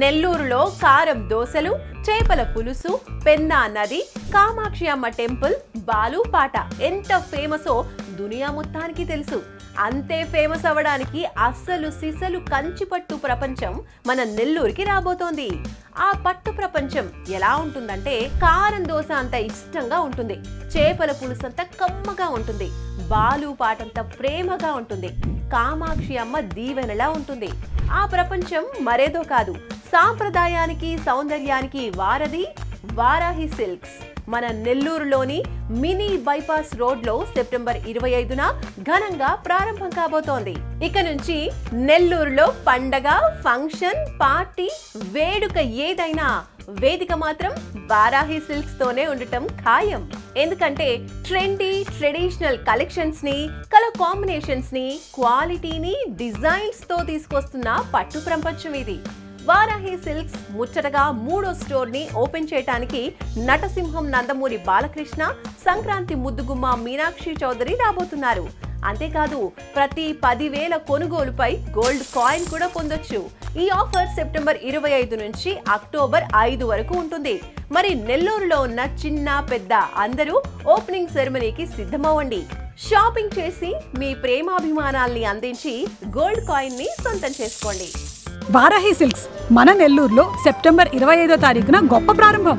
నెల్లూరులో కారం దోసలు, చేపల పులుసు, పెన్నా నది, కామాక్షి అమ్మ టెంపుల్, బాలు పాట ఎంత ఫేమసో దునియా మొత్తానికి తెలుసు. అంతే ఫేమస్ అవ్వడానికి అస్సలు సిసలు కంచిపట్టు ప్రపంచం మన నెల్లూరుకి రాబోతోంది. ఆ పట్టు ప్రపంచం ఎలా ఉంటుందంటే కారం దోశ అంత ఇష్టంగా ఉంటుంది, చేపల పులుసు అంత కమ్మగా ఉంటుంది, బాలు పాటంత ప్రేమగా ఉంటుంది, కామాక్షి అమ్మ దీవెనలా ఉంటుంది. ఆ ప్రపంచం మరేదో కాదు, సాంప్రదాయానికి సౌందర్యానికి వారధి వారాహి సిల్క్స్. మన నెల్లూరులోని మినీ బైపాస్ రోడ్ లో సెప్టెంబర్ 25న ఘనంగా ప్రారంభం కాబోతోంది. ఇక నుంచి నెల్లూరులో పండగ, ఫంక్షన్, పార్టీ, వేడుక ఏదైనా వేదిక మాత్రం వారాహి సిల్క్స్ తోనే ఉండటం ఖాయం. ఎందుకంటే ట్రెండీ ట్రెడిషనల్ కలెక్షన్స్ ని, కలర్ కాంబినేషన్స్ ని, క్వాలిటీని, డిజైన్స్ తో తీసుకొస్తున్న పట్టు ప్రపంచం ఇది. వారాహి సిల్క్స్ ముచ్చటగా 3వ స్టోర్ ని ఓపెన్ చేయడానికి నటసింహం నందమూరి బాలకృష్ణ, సంక్రాంతి ముద్దుగుమ్మ మీనాక్షి చౌదరి రాబోతున్నారు. అంతేకాదు ప్రతి 10,000 కొనుగోలుపై గోల్డ్ కాయిన్ కూడా పొందొచ్చు. ఈ ఆఫర్ సెప్టెంబర్ 25 నుంచి అక్టోబర్ 5 వరకు ఉంటుంది. మరి నెల్లూరులో ఉన్న చిన్న పెద్ద అందరూ ఓపెనింగ్ సెరమనీకి సిద్ధమవ్వండి. షాపింగ్ చేసి మీ ప్రేమాభిమానాల్ని అందించి గోల్డ్ కాయిన్ ని సొంతం చేసుకోండి. వారాహి సిల్క్స్ మన నెల్లూరులో సెప్టెంబర్ 25వ తారీఖున గొప్ప ప్రారంభం.